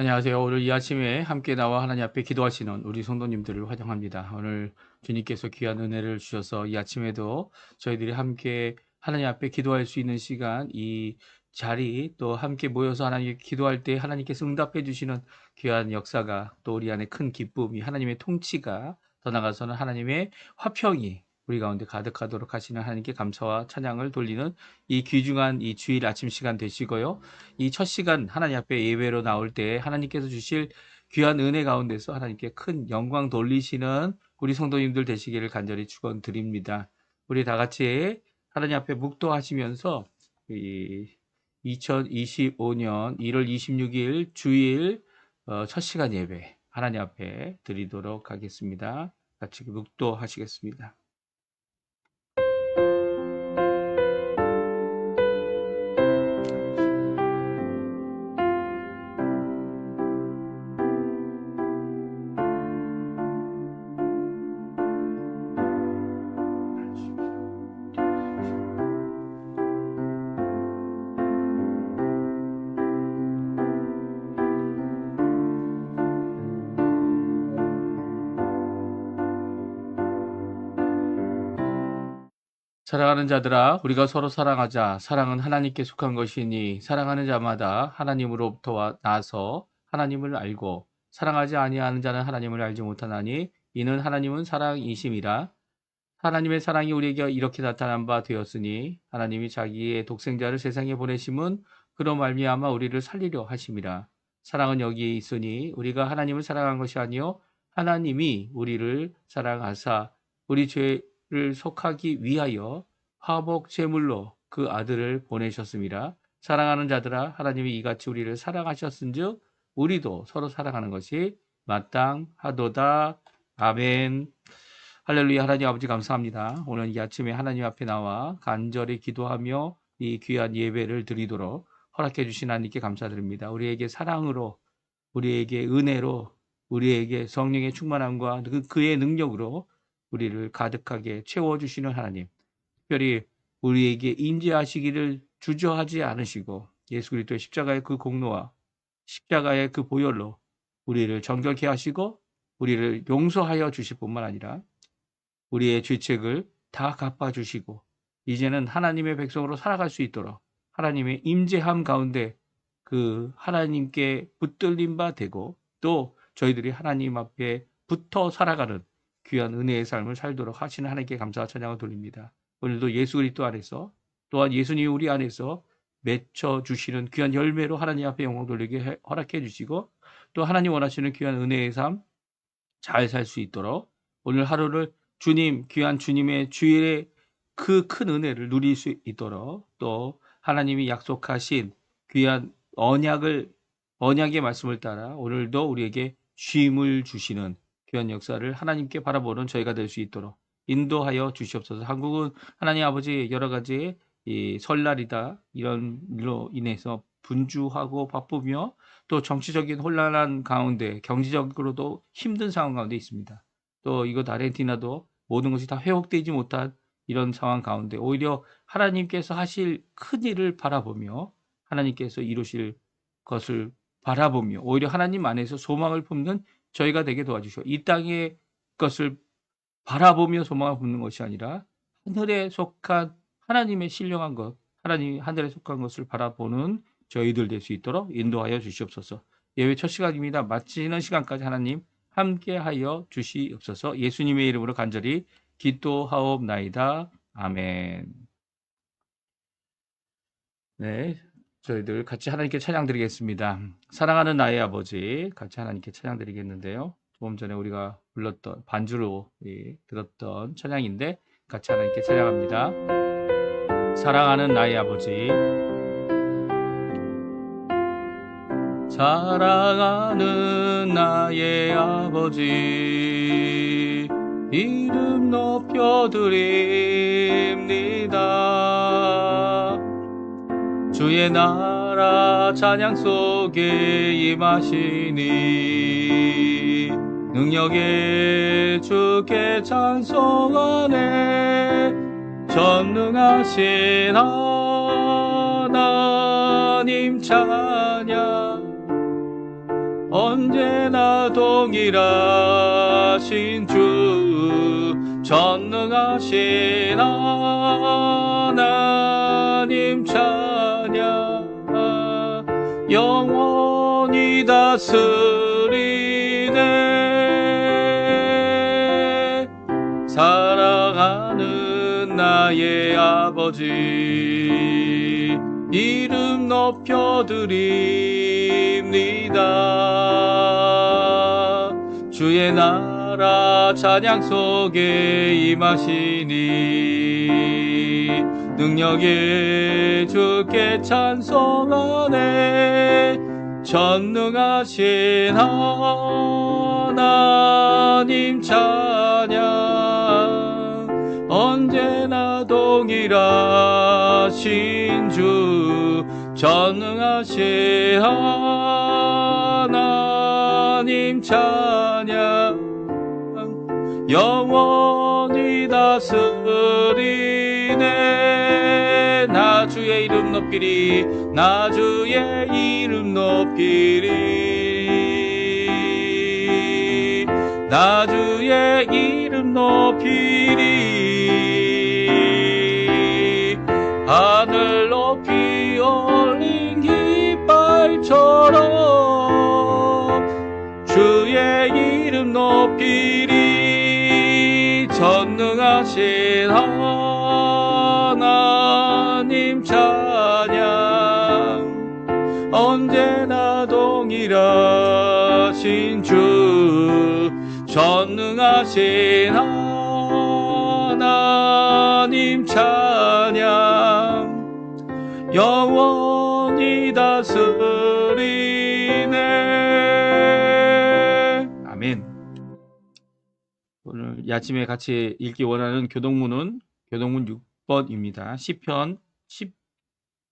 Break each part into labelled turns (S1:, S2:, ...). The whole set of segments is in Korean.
S1: 안녕하세요. 오늘 이 아침에 함께 나와 하나님 앞에 기도하시는 우리 성도님들을 환영합니다. 오늘 주님께서 귀한 은혜를 주셔서 이 아침에도 저희들이 함께 하나님 앞에 기도할 수 있는 시간, 이 자리, 또 함께 모여서 하나님께 기도할 때 하나님께서 응답해 주시는 귀한 역사가, 또 우리 안에 큰 기쁨이, 하나님의 통치가, 더 나아가서는 하나님의 화평이 우리 가운데 가득하도록 하시는 하나님께 감사와 찬양을 돌리는 이 귀중한 이 주일 아침 시간 되시고요. 이 첫 시간 하나님 앞에 예배로 나올 때 하나님께서 주실 귀한 은혜 가운데서 하나님께 큰 영광 돌리시는 우리 성도님들 되시기를 간절히 축원드립니다. 우리 다 같이 하나님 앞에 묵도하시면서 이 2025년 1월 26일 주일 첫 시간 예배 하나님 앞에 드리도록 하겠습니다. 같이 묵도하시겠습니다. 사랑하는 자들아, 우리가 서로 사랑하자. 사랑은 하나님께 속한 것이니 사랑하는 자마다 하나님으로부터 나서 하나님을 알고 사랑하지 아니하는 자는 하나님을 알지 못하나니 이는 하나님은 사랑이심이라. 하나님의 사랑이 우리에게 이렇게 나타난 바 되었으니 하나님이 자기의 독생자를 세상에 보내심은 그로 말미암아 우리를 살리려 하심이라. 사랑은 여기에 있으니 우리가 하나님을 사랑한 것이 아니요 하나님이 우리를 사랑하사 우리 죄를 속하기 위하여 화목 제물로 그 아들을 보내셨습니다. 사랑하는 자들아, 하나님이 이같이 우리를 사랑하셨은즉 우리도 서로 사랑하는 것이 마땅하도다. 아멘. 할렐루야. 하나님 아버지 감사합니다. 오늘 이 아침에 하나님 앞에 나와 간절히 기도하며 이 귀한 예배를 드리도록 허락해 주신 하나님께 감사드립니다. 우리에게 사랑으로, 우리에게 은혜로, 우리에게 성령의 충만함과 그의 능력으로 우리를 가득하게 채워주시는 하나님, 특별히 우리에게 임재하시기를 주저하지 않으시고 예수 그리스도의 십자가의 그 공로와 십자가의 그 보혈로 우리를 정결케 하시고 우리를 용서하여 주실 뿐만 아니라 우리의 죄책을 다 갚아주시고 이제는 하나님의 백성으로 살아갈 수 있도록 하나님의 임재함 가운데 그 하나님께 붙들림 바 되고 또 저희들이 하나님 앞에 붙어 살아가는 귀한 은혜의 삶을 살도록 하시는 하나님께 감사와 찬양을 돌립니다. 오늘도 예수 그리스도 안에서 또한 예수님 우리 안에서 맺혀주시는 귀한 열매로 하나님 앞에 영광 돌리게 허락해 주시고 또 하나님 원하시는 귀한 은혜의 삶 잘 살 수 있도록 오늘 하루를 주님, 귀한 주님의 주일의 그 큰 은혜를 누릴 수 있도록 또 하나님이 약속하신 귀한 언약의 말씀을 따라 오늘도 우리에게 쉼을 주시는 귀한 역사를 하나님께 바라보는 저희가 될 수 있도록 인도하여 주시옵소서. 한국은 하나님 아버지 여러 가지 이 설날이다 이런 일로 인해서 분주하고 바쁘며 또 정치적인 혼란한 가운데 경제적으로도 힘든 상황 가운데 있습니다. 또 이곳 아르헨티나도 모든 것이 다 회복되지 못한 이런 상황 가운데 오히려 하나님께서 하실 큰 일을 바라보며 하나님께서 이루실 것을 바라보며 오히려 하나님 안에서 소망을 품는 저희가 되게 도와주시고 이 땅의 것을 바라보며 소망을 품는 것이 아니라 하늘에 속한 하나님의 신령한 것, 하나님 하늘에 속한 것을 바라보는 저희들 될 수 있도록 인도하여 주시옵소서. 예배 첫 시간입니다. 마치는 시간까지 하나님 함께하여 주시옵소서. 예수님의 이름으로 간절히 기도하옵나이다. 아멘. 네, 저희들 같이 하나님께 찬양 드리겠습니다. 사랑하는 나의 아버지 같이 하나님께 찬양 드리겠는데요. 조금 전에 우리가 불렀던 반주로 들었던 찬양인데 같이 하나님께 찬양합니다. 사랑하는 나의 아버지 사랑하는 나의 아버지 이름 높여드립니다. 주의 나라 찬양 속에 임하시니 능력의 주께 찬송하네. 전능하신 하나님 찬양 언제나 동일하신 주 전능하신 하나님 찬양 영원히 다스리네 사랑하는 나의 아버지 이름 높여드립니다 주의 나라 찬양 속에 임하시니 능력의 주께 찬송하네 전능하신 하나님 찬양 언제나 동일하신 주 전능하신 하나님 찬양 영원히 다스리네 나 주의 이름 높이리 나 주의 이름 높이리 나 주의 이름 높이리 하늘 높이 올린 깃발처럼 주의 이름 높이리 전능하신 하나님 찬양 언제나 동일하신 주 전능하신 하나님 찬양 영원히 다스리네 아멘. 오늘 이 아침에 같이 읽기 원하는 교동문은 교동문 6번입니다. 시편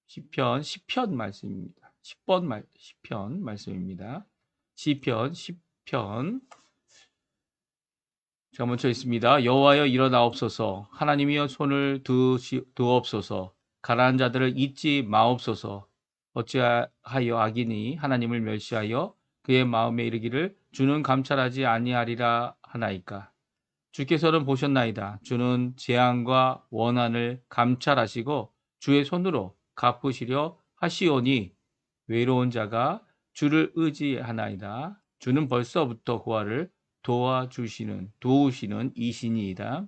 S1: 10편 말씀입니다. 10편 말씀입니다. 시편 10편 제가 먼저 있습니다. 여호와여 일어나옵소서 하나님이여 손을 두옵소서 가난한 자들을 잊지 마옵소서 어찌하여 악인이 하나님을 멸시하여 그의 마음에 이르기를 주는 감찰하지 아니하리라 하나이까 주께서는 보셨나이다. 주는 재앙과 원한을 감찰하시고 주의 손으로 갚으시려 하시오니 외로운 자가 주를 의지하나이다. 주는 벌써부터 고아를 도우시는 이신이이다.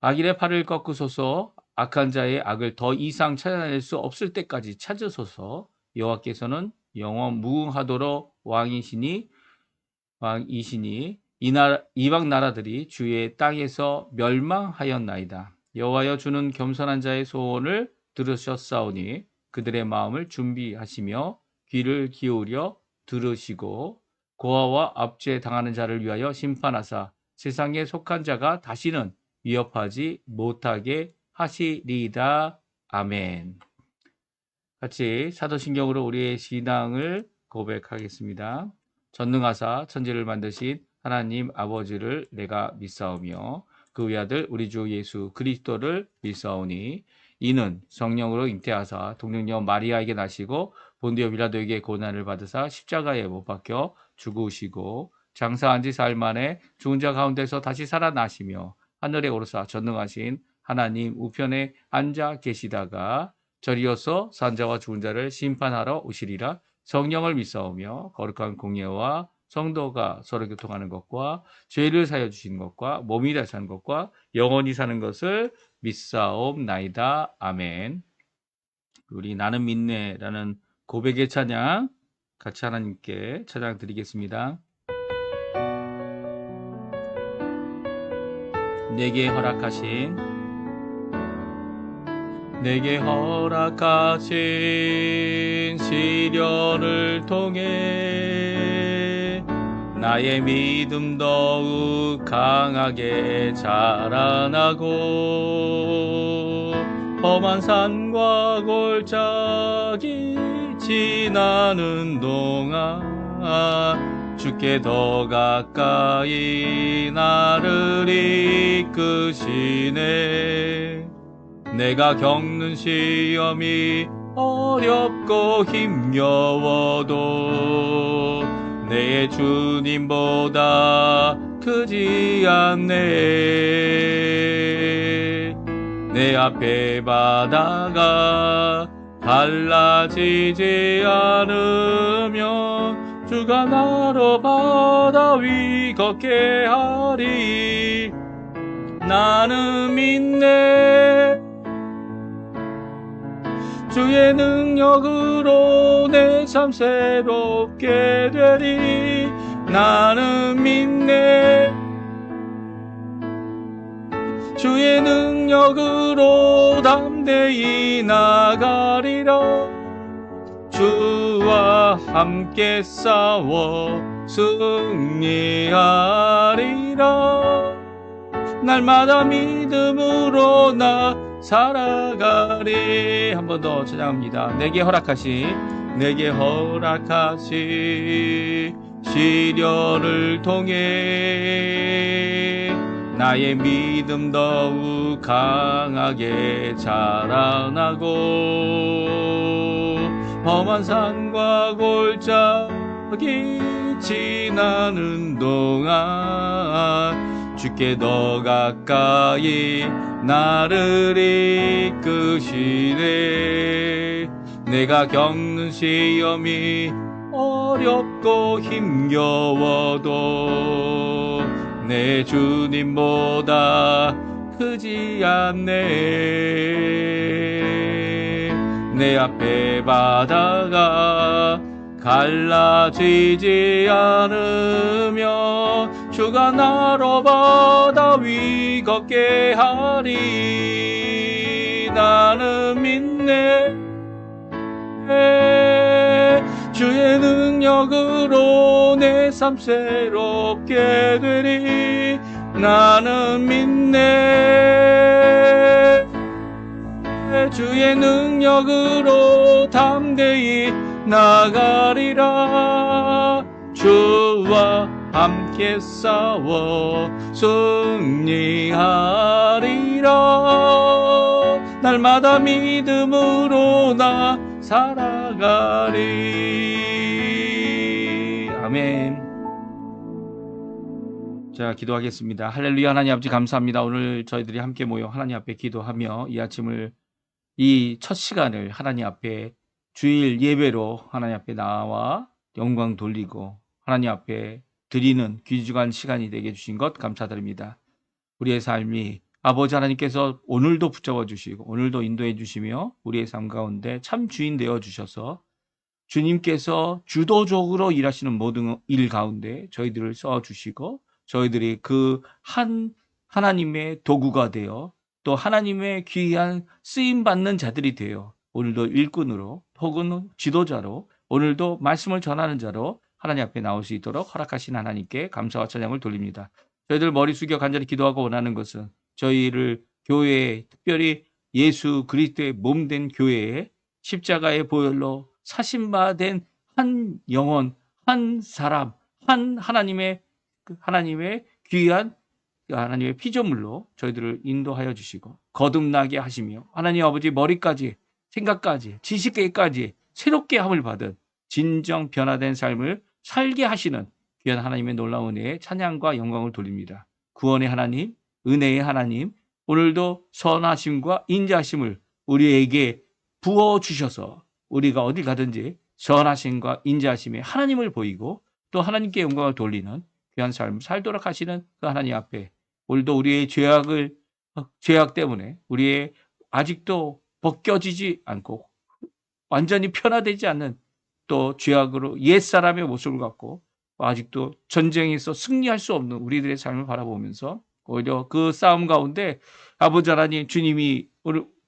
S1: 악인의 팔을 꺾으소서 악한 자의 악을 더 이상 찾아낼 수 없을 때까지 찾으소서 여호와께서는 영원 무궁하도록 왕이시니 이방 나라들이 주의 땅에서 멸망하였나이다. 여호와여 주는 겸손한 자의 소원을 들으셨사오니 그들의 마음을 준비하시며 귀를 기울여 들으시고 고아와 압제 당하는 자를 위하여 심판하사 세상에 속한 자가 다시는 위협하지 못하게 하시리이다. 아멘. 같이 사도신경으로 우리의 신앙을 고백하겠습니다. 전능하사 천지를 만드신 하나님 아버지를 내가 믿사오며 그 외아들 우리 주 예수 그리스도를 믿사오니 이는 성령으로 잉태하사 동정녀 마리아에게 나시고 본디오 빌라도에게 고난을 받으사 십자가에 못 박혀 죽으시고 장사한 지 사흘 만에 죽은 자 가운데서 다시 살아나시며 하늘에 오르사 전능하신 하나님 우편에 앉아 계시다가 저리어서 산자와 죽은 자를 심판하러 오시리라. 성령을 믿사오며 거룩한 공예와 성도가 서로 교통하는 것과 죄를 사여 주시는 것과 몸이 다시 사는 것과 영원히 사는 것을 믿사옵나이다. 아멘. 우리 나는 믿네라는 고백의 찬양 같이 하나님께 찬양 드리겠습니다. 내게 허락하신 시련을 통해 나의 믿음 더욱 강하게 자라나고 험한 산과 골짜기 지나는 동안 주께 더 가까이 나를 이끄시네. 내가 겪는 시험이 어렵고 힘겨워도 내 주님보다 크지 않네. 내 앞에 바다가 갈라지지 않으면 주가 나로 바다 위 걷게 하리. 나는 믿네. 주의 능력으로 내 삶 새롭게 되리. 나는 믿네. 주의 능력으로 담대히 나가리라. 주와 함께 싸워 승리하리라. 날마다 믿음으로 나 살아가리. 한 번 더 찬양합니다. 내게 허락하시 시련을 통해 나의 믿음 더욱 강하게 자라나고 험한 산과 골짜기 지나는 동안 주께 더 가까이 나를 이끄시네. 내가 겪는 시험이 어렵고 힘겨워도 내 주님보다 크지 않네. 내 앞에 바다가 갈라지지 않으며 주가 나로 바다 위 걷게 하리. 나는 믿네. 주의 능력으로 내 삶 새롭게 되리. 나는 믿네. 주의 능력으로 담대히 나가리라. 주와 함께 싸워 승리하리라. 날마다 믿음으로 나 살아가리. 아멘. 자, 기도하겠습니다. 할렐루야. 하나님 아버지 감사합니다. 오늘 저희들이 함께 모여 하나님 앞에 기도하며 이 아침을, 이 첫 시간을 하나님 앞에 주일 예배로 하나님 앞에 나와 영광 돌리고 하나님 앞에 드리는 귀중한 시간이 되게 해주신 것 감사드립니다. 우리의 삶이 아버지 하나님께서 오늘도 붙잡아 주시고 오늘도 인도해 주시며 우리의 삶 가운데 참 주인 되어 주셔서 주님께서 주도적으로 일하시는 모든 일 가운데 저희들을 써 주시고 저희들이 그 하나님의 도구가 되어 또 하나님의 귀한 쓰임받는 자들이 되어 오늘도 일꾼으로 혹은 지도자로 오늘도 말씀을 전하는 자로 하나님 앞에 나올 수 있도록 허락하신 하나님께 감사와 찬양을 돌립니다. 저희들 머리 숙여 간절히 기도하고 원하는 것은 저희를 교회에, 특별히 예수 그리스도의 몸된 교회에 십자가의 보혈로 사신바된 한 영혼, 한 사람, 한 하나님의 귀한 하나님의 피조물로 저희들을 인도하여 주시고 거듭나게 하시며 하나님 아버지 머리까지 생각까지 지식계까지 새롭게 함을 받은 진정 변화된 삶을 살게 하시는 귀한 하나님의 놀라운 은혜에 찬양과 영광을 돌립니다. 구원의 하나님, 은혜의 하나님, 오늘도 선하심과 인자하심을 우리에게 부어주셔서 우리가 어디 가든지 선하심과 인자하심의 하나님을 보이고 또 하나님께 영광을 돌리는 귀한 삶을 살도록 하시는 그 하나님 앞에 오늘도 우리의 죄악 때문에 우리의 아직도 벗겨지지 않고 완전히 변화되지 않는 또 죄악으로 옛사람의 모습을 갖고 아직도 전쟁에서 승리할 수 없는 우리들의 삶을 바라보면서 오히려 그 싸움 가운데 아버지 하나님 주님의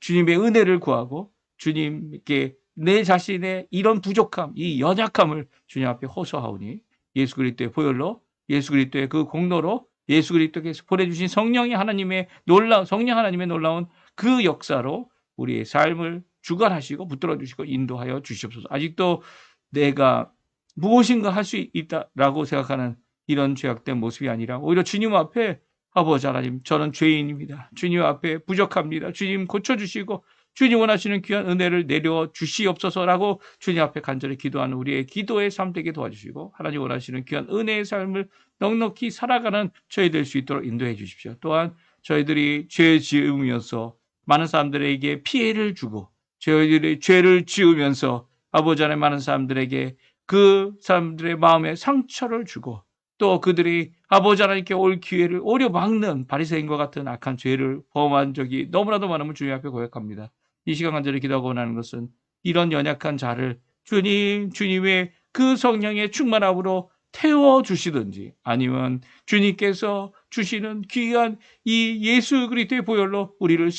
S1: 은혜를 구하고 주님께 내 자신의 이런 부족함, 이 연약함을 주님 앞에 호소하오니 예수 그리스도의 보혈로 예수 그리스도의 그 공로로 예수 그리스도께서 보내주신 성령 하나님의 놀라운 그 역사로 우리의 삶을 주관하시고 붙들어 주시고 인도하여 주시옵소서. 아직도 내가 무엇인가 할 수 있다라고 생각하는 이런 죄악된 모습이 아니라 오히려 주님 앞에 아버지 하나님 저는 죄인입니다. 주님 앞에 부족합니다. 주님 고쳐주시고 주님 원하시는 귀한 은혜를 내려 주시옵소서라고 주님 앞에 간절히 기도하는 우리의 기도의 삶 되게 도와주시고 하나님 원하시는 귀한 은혜의 삶을 넉넉히 살아가는 저희 될 수 있도록 인도해 주십시오. 또한 저희들이 죄 지으면서 많은 사람들에게 피해를 주고 저희들이 죄를 지으면서 아버지 안에 많은 사람들에게 그 사람들의 마음에 상처를 주고 또 그들이 아버지 하나님께 올 기회를 오려막는 바리새인과 같은 악한 죄를 범한 적이 너무나도 많음을 주님 앞에 고백합니다. 이 시간 간절히 기도하고 원하는 것은 이런 연약한 자를 주님의 그 성령의 충만함으로 태워주시든지 아니면 주님께서 주시는 귀한 이 예수 그리스도의 보혈로 우리를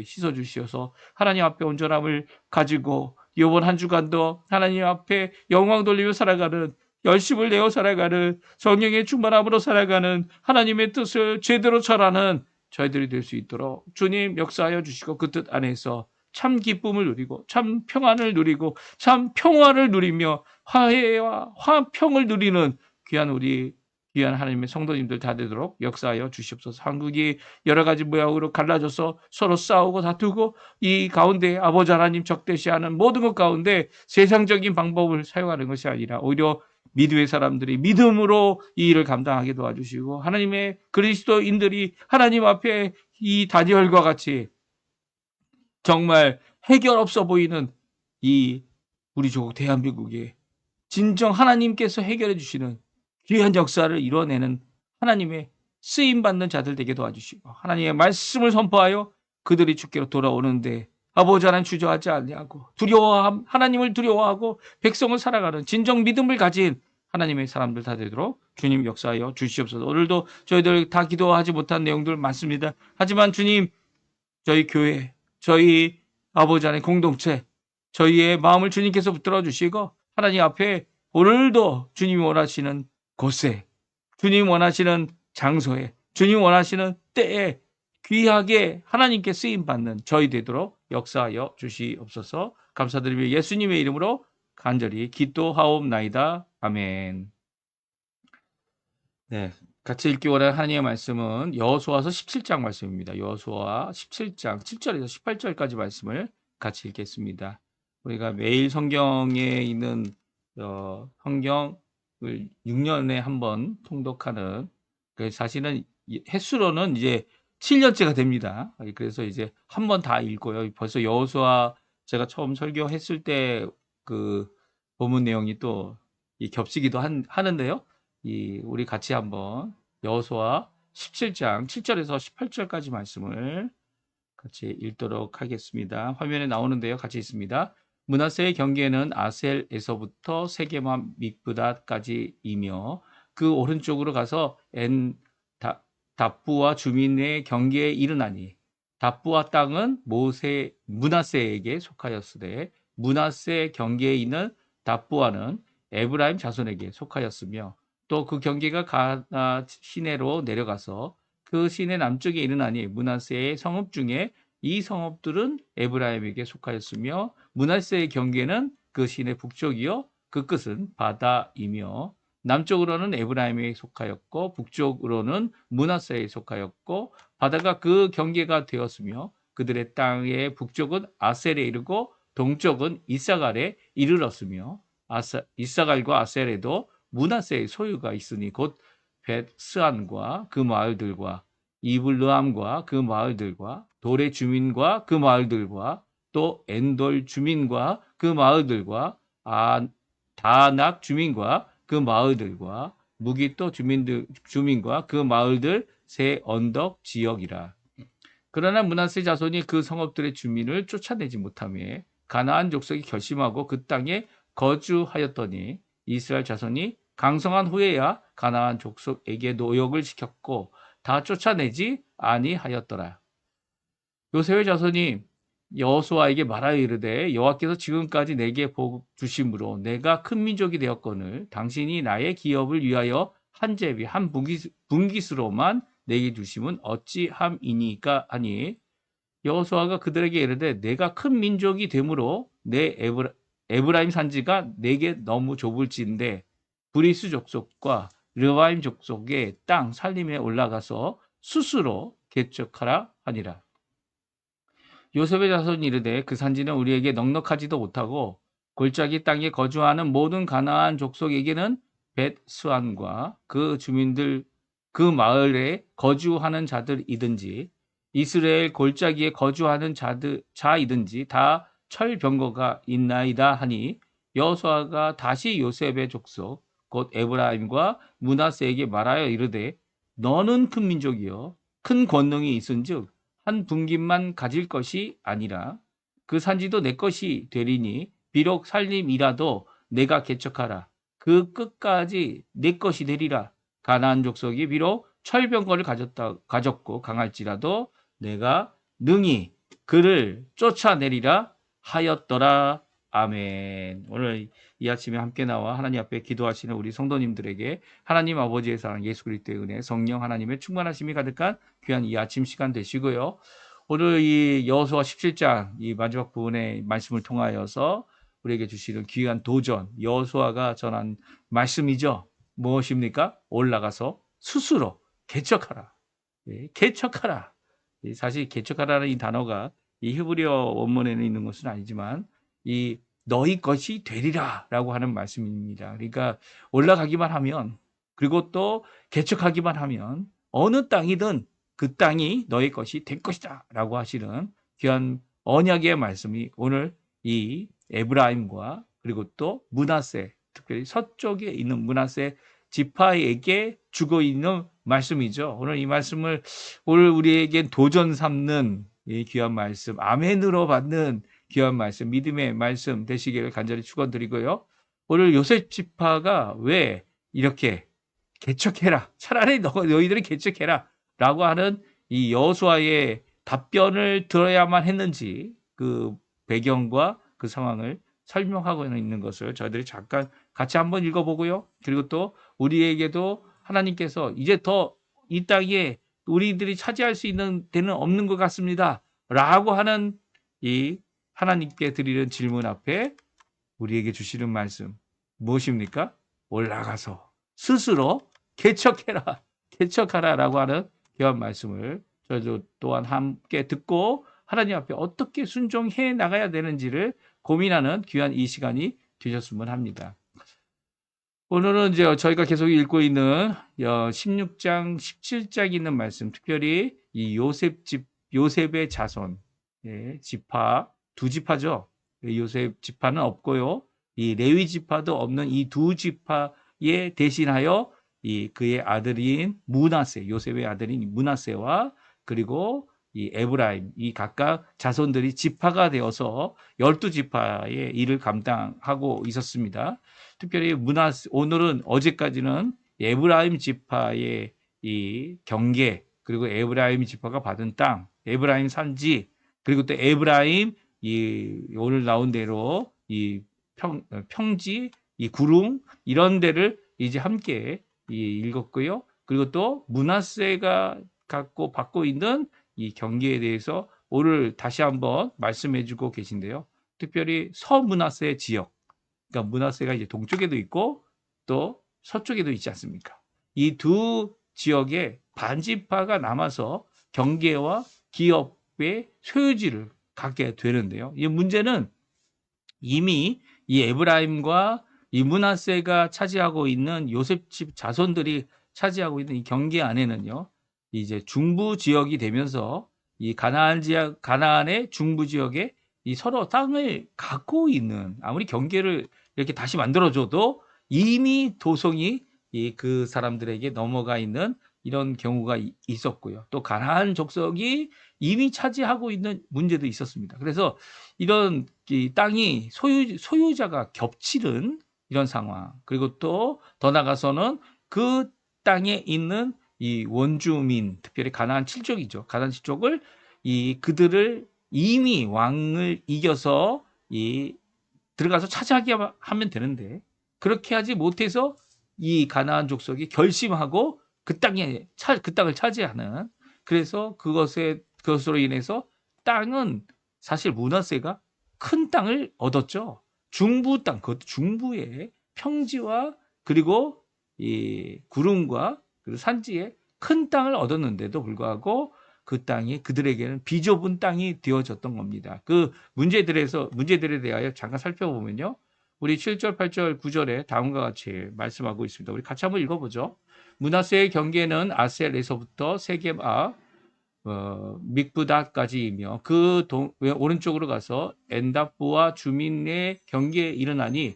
S1: 씻어주셔서 하나님 앞에 온전함을 가지고 이번 한 주간도 하나님 앞에 영광 돌리며 살아가는 열심을 내어 살아가는 성령의 충만함으로 살아가는 하나님의 뜻을 제대로 전하는 저희들이 될 수 있도록 주님 역사하여 주시고 그 뜻 안에서 참 기쁨을 누리고 참 평안을 누리고 참 평화를 누리며 화해와 화평을 누리는 귀한 하나님의 성도님들 다 되도록 역사하여 주시옵소서. 한국이 여러 가지 모양으로 갈라져서 서로 싸우고 다투고 이 가운데 아버지 하나님 적대시하는 모든 것 가운데 세상적인 방법을 사용하는 것이 아니라 오히려 믿음의 사람들이 믿음으로 이 일을 감당하게 도와주시고 하나님의 그리스도인들이 하나님 앞에 이 다니엘과 같이 정말 해결 없어 보이는 이 우리 조국 대한민국에 진정 하나님께서 해결해 주시는 귀한 역사를 이뤄내는 하나님의 쓰임받는 자들 되게 도와주시고 하나님의 말씀을 선포하여 그들이 주께로 돌아오는데 아버지 하나님 주저하지 아니하고 하나님을 두려워하고 백성을 살아가는 진정 믿음을 가진 하나님의 사람들 다 되도록 주님 역사하여 주시옵소서. 오늘도 저희들 다 기도하지 못한 내용들 많습니다. 하지만 주님 저희 교회 저희 아버지 하나님 공동체 저희의 마음을 주님께서 붙들어 주시고 하나님 앞에 오늘도 주님이 원하시는 곳에 주님 원하시는 장소에 주님 원하시는 때에 귀하게 하나님께 쓰임받는 저희 되도록 역사하여 주시옵소서. 감사드리며 예수님의 이름으로 간절히 기도하옵나이다. 아멘. 네, 같이 읽기 원하는 하나님의 말씀은 여호수아서 17장 말씀입니다. 여호수아 17장 7절에서 18절까지 말씀을 같이 읽겠습니다. 우리가 매일 성경에 있는 성경을 6년에 한 번 통독하는 사실은 횟수로는 이제 7년째가 됩니다. 그래서 이제 한 번 다 읽고요. 벌써 여호수아 제가 처음 설교했을 때 그 본문 내용이 또 겹치기도 하는데요. 우리 같이 한번 여호수아 17장 7절에서 18절까지 말씀을 같이 읽도록 하겠습니다. 화면에 나오는데요. 같이 있습니다. 므낫세의 경계는 아셀에서부터 세게마 믹브닷까지이며 그 오른쪽으로 가서 답부와 주민의 경계에 이르나니 답부와 땅은 므낫세에게 속하였으되 므낫세 경계에 있는 답부와는 에브라임 자손에게 속하였으며 또 그 경계가 가나 시내로 내려가서 그 시내 남쪽에 이르나니 므낫세의 성읍 중에 이 성읍들은 에브라임에게 속하였으며 므낫세의 경계는 그 시내 북쪽이요 그 끝은 바다이며 남쪽으로는 에브라임에 속하였고 북쪽으로는 므낫세에 속하였고 바다가 그 경계가 되었으며 그들의 땅의 북쪽은 아셀에 이르고 동쪽은 이사갈에 이르렀으며 이사갈과 아셀에도 므낫세의 소유가 있으니 곧 벳스안과 그 마을들과 이블르함과 그 마을들과 돌의 주민과 그 마을들과 또 엔돌 주민과 그 마을들과 다낙 주민과 그 마을들과 무기또 주민과 그 마을들 세 언덕 지역이라. 그러나 므낫세 자손이 그 성읍들의 주민을 쫓아내지 못하며 가나안 족속이 결심하고 그 땅에 거주하였더니 이스라엘 자손이 강성한 후에야 가나안 족속에게 노역을 시켰고 다 쫓아내지 아니하였더라. 요셉의 자손이 여호수아에게 말하여 이르되 여호와께서 지금까지 내게 복 주심으로 내가 큰 민족이 되었거늘 당신이 나의 기업을 위하여 한 제비 한 분깃으로만 내게 주심은 어찌함이니까 하니 여호수아가 그들에게 이르되 내가 큰 민족이 되므로 내 에브라임 산지가 내게 너무 좁을진데 브리스 족속과 르바임 족속의 땅 살림에 올라가서 스스로 개척하라 하니라. 요셉의 자손이 이르되 그 산지는 우리에게 넉넉하지도 못하고 골짜기 땅에 거주하는 모든 가나안 족속에게는 벳수안과 그 주민들 그 마을에 거주하는 자들이든지 이스라엘 골짜기에 거주하는 자이든지 다 철병거가 있나이다 하니 여호수아가 다시 요셉의 족속 곧 에브라임과 므낫세에게 말하여 이르되 너는 큰 민족이요 큰 권능이 있은즉 한 분깃만 가질 것이 아니라 그 산지도 내 것이 되리니 비록 살림이라도 내가 개척하라. 그 끝까지 내 것이 되리라. 가나안 족속이 비록 철병거를 가졌고 강할지라도 내가 능히 그를 쫓아내리라 하였더라. 아멘. 오늘 이 아침에 함께 나와 하나님 앞에 기도하시는 우리 성도님들에게 하나님 아버지의 사랑, 예수 그리스도의 은혜, 성령 하나님의 충만하심이 가득한 귀한 이 아침 시간 되시고요. 오늘 이 여호수아 17장 이 마지막 부분의 말씀을 통하여서 우리에게 주시는 귀한 도전, 여호수아가 전한 말씀이죠. 무엇입니까? 올라가서 스스로 개척하라. 예, 개척하라. 사실 개척하라는 이 단어가 이 히브리어 원문에는 있는 것은 아니지만 이 너희 것이 되리라라고 하는 말씀입니다. 그러니까 올라가기만 하면 그리고 또 개척하기만 하면 어느 땅이든 그 땅이 너희 것이 될 것이다라고 하시는 귀한 언약의 말씀이 오늘 이 에브라임과 그리고 또 므낫세, 특별히 서쪽에 있는 므낫세 지파에게 주고 있는 말씀이죠. 오늘 이 말씀을 오늘 우리에게 도전 삼는 이 귀한 말씀, 아멘으로 받는 귀한 말씀, 믿음의 말씀 되시기를 간절히 축원드리고요. 오늘 요셉 지파가 왜 이렇게 개척해라, 차라리 너희들이 개척해라 라고 하는 이 여호수아의 답변을 들어야만 했는지 그 배경과 그 상황을 설명하고 있는 것을 저희들이 잠깐 같이 한번 읽어보고요. 그리고 또 우리에게도 하나님께서 이제 더 이 땅에 우리들이 차지할 수 있는 데는 없는 것 같습니다 라고 하는 이 하나님께 드리는 질문 앞에 우리에게 주시는 말씀 무엇입니까? 올라가서 스스로 개척해라, 개척하라라고 하는 귀한 말씀을 저도 또한 함께 듣고 하나님 앞에 어떻게 순종해 나가야 되는지를 고민하는 귀한 이 시간이 되셨으면 합니다. 오늘은 이제 저희가 계속 읽고 있는 16장, 17장 있는 말씀, 특별히 이 요셉의 자손, 지파, 두 지파죠. 요셉 지파는 없고요. 이 레위 지파도 없는 이 두 지파에 대신하여 이 그의 아들인 므낫세, 요셉의 아들인 므낫세와 그리고 이 에브라임, 이 각각 자손들이 지파가 되어서 12지파의 일을 감당하고 있었습니다. 특별히 오늘은 어제까지는 에브라임 지파의 이 경계, 그리고 에브라임 지파가 받은 땅, 에브라임 산지, 그리고 또 에브라임 오늘 나온 대로 이 평지, 이 구릉 이런 데를 이제 함께 읽었고요. 그리고 또 므낫세가 받고 있는 이 경계에 대해서 오늘 다시 한번 말씀해주고 계신데요. 특별히 서므낫세 지역, 그러니까 므낫세가 이제 동쪽에도 있고 또 서쪽에도 있지 않습니까? 이 두 지역에 반지파가 남아서 경계와 기업의 소유지를 갖게 되는데요. 이 문제는 이미 이 에브라임과 이 므낫세가 차지하고 있는 요셉 집 자손들이 차지하고 있는 이 경계 안에는요, 이제 중부 지역이 되면서 이 가나안의 중부 지역에 이 서로 땅을 갖고 있는, 아무리 경계를 이렇게 다시 만들어줘도 이미 도성이 그 사람들에게 넘어가 있는 이런 경우가 있었고요. 또 가나안 족속이 이미 차지하고 있는 문제도 있었습니다. 그래서 이런 이 땅이 소유자가 겹치는 이런 상황, 그리고 또 더 나가서는 그 땅에 있는 이 원주민, 특별히 가나안 7족이죠. 가나안 7족을 그들을 이미 왕을 이겨서 들어가서 차지하게 하면 되는데 그렇게 하지 못해서 이 가나안 족속이 결심하고 그 땅을 차지하는, 그래서 그것으로 인해서 땅은 사실 므낫세가 큰 땅을 얻었죠. 중부 땅, 그것도 중부의 평지와 그리고 이 구름과 그리고 산지에 큰 땅을 얻었는데도 불구하고 그 땅이 그들에게는 비좁은 땅이 되어졌던 겁니다. 그 문제들에 대하여 잠깐 살펴보면요. 우리 7절, 8절, 9절에 다음과 같이 말씀하고 있습니다. 우리 같이 한번 읽어보죠. 므낫세의 경계는 아셀에서부터 세겜아 믹브닷까지이며 그 오른쪽으로 가서 엔답부와 주민의 경계에 이르나니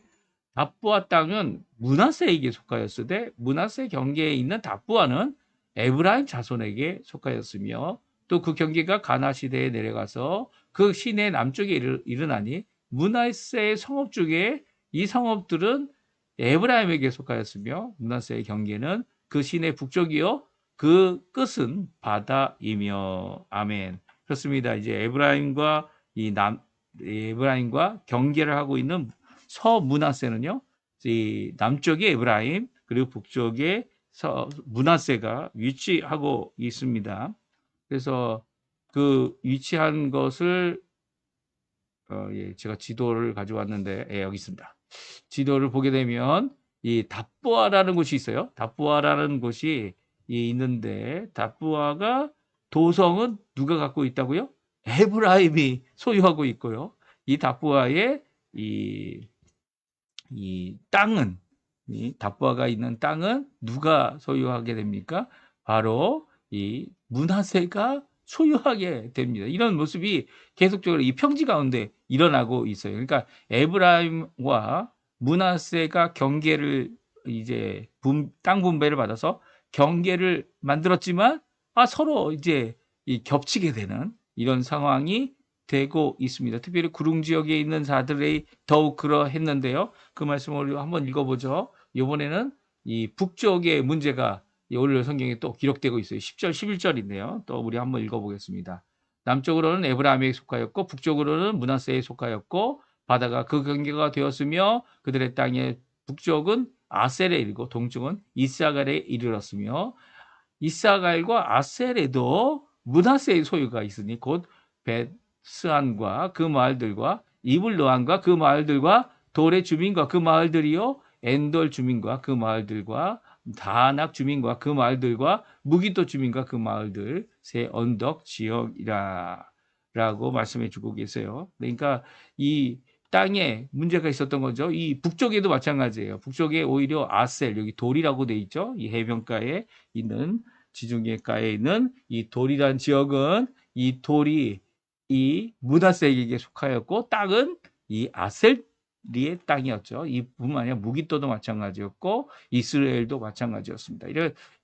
S1: 답부아 땅은 므낫세에게 속하였으되 므낫세 경계에 있는 답부아는 에브라임 자손에게 속하였으며 또 그 경계가 가나 시대에 내려가서 그 시내 남쪽에 이르나니 므낫세의 성읍 중에 이 성읍들은 에브라임에게 속하였으며 므낫세의 경계는 그 시내 북쪽이요 그 끝은 바다이며 아멘. 그렇습니다. 이제 에브라임과 경계를 하고 있는 서므낫세는요. 이 남쪽에 에브라임 그리고 북쪽에 므낫세가 위치하고 있습니다. 그래서 그 위치한 것을 제가 지도를 가져왔는데 여기 있습니다. 지도를 보게 되면 이 답부아라는 곳이 있어요. 답부아라는 곳이 있는데 답부아가 도성은 누가 갖고 있다고요? 에브라임이 소유하고 있고요. 이 답부아의 이 땅은 이 답부아가 있는 땅은 누가 소유하게 됩니까? 바로 이 므낫세가 소유하게 됩니다. 이런 모습이 계속적으로 이 평지 가운데 일어나고 있어요. 그러니까 에브라임과 므낫세가 경계를 이제 땅 분배를 받아서 경계를 만들었지만 서로 이제 겹치게 되는 이런 상황이 되고 있습니다. 특별히 구릉 지역에 있는 자들이 더욱 그러했는데요. 그 말씀을 한번 읽어보죠. 이번에는 이 북쪽의 문제가 오늘 성경에 또 기록되고 있어요. 10절, 11절인데요. 또 우리 한번 읽어보겠습니다. 남쪽으로는 에브라임에 속하였고 북쪽으로는 므낫세에 속하였고 바다가 그 경계가 되었으며 그들의 땅의 북쪽은 아셀에 이르고 동쪽은 이사갈에 이르렀으며 이사갈과 아셀에도 므낫세의 소유가 있으니 곧 벳스안과 그 마을들과 이블르안과 그 마을들과 돌의 주민과 그 마을들이요 엔돌 주민과 그 마을들과 다낙 주민과 그 마을들과 무기토 주민과 그 마을들 세 언덕 지역이라 라고 말씀해 주고 계세요. 그러니까 이 땅에 문제가 있었던 거죠. 이 북쪽에도 마찬가지예요. 북쪽에 오히려 아셀 여기 돌이라고 돼 있죠. 이 해변가에 있는 지중해가에 있는 이 돌이란 지역은 이 돌이 이 므낫세에게 속하였고 땅은 이 아셀리의 땅이었죠. 이뿐만 아니라 무기토도 마찬가지였고 이스라엘도 마찬가지였습니다.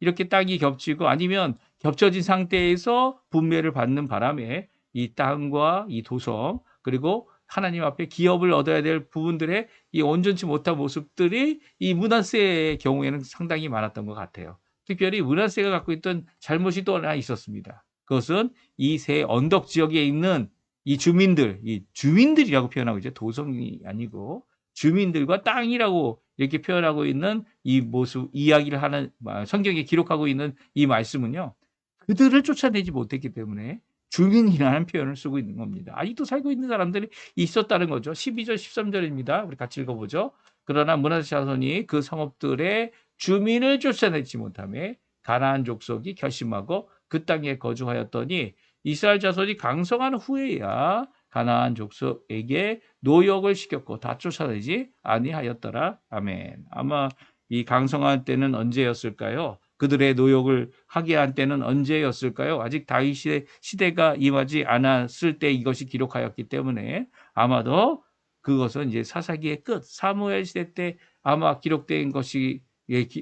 S1: 이렇게 땅이 겹치고 아니면 겹쳐진 상태에서 분배를 받는 바람에 이 땅과 이 도성 그리고 하나님 앞에 기업을 얻어야 될 부분들의 이 온전치 못한 모습들이 이 므낫세의 경우에는 상당히 많았던 것 같아요. 특별히 므낫세가 갖고 있던 잘못이 또 하나 있었습니다. 그것은 이 세 언덕 지역에 있는 이 주민들이라고 표현하고 있죠. 도성이 아니고 주민들과 땅이라고 이렇게 표현하고 있는 이 모습, 이야기를 하는 성경에 기록하고 있는 이 말씀은요. 그들을 쫓아내지 못했기 때문에 주민이라는 표현을 쓰고 있는 겁니다. 아직도 살고 있는 사람들이 있었다는 거죠. 12절, 13절입니다. 우리 같이 읽어보죠. 그러나 므낫세 자손이 그 성읍들의 주민을 쫓아내지 못하며 가나안 족속이 결심하고 그 땅에 거주하였더니 이스라엘 자손이 강성한 후에야 가나안 족속에게 노역을 시켰고 다 쫓아내지 아니하였더라. 아멘. 아마 이 강성한 때는 언제였을까요? 그들의 노역을 하게 한 때는 언제였을까요? 아직 다윗의 시대가 임하지 않았을 때 이것이 기록하였기 때문에 아마도 그것은 이제 사사기의 끝 사무엘 시대 때 아마 기록된 것이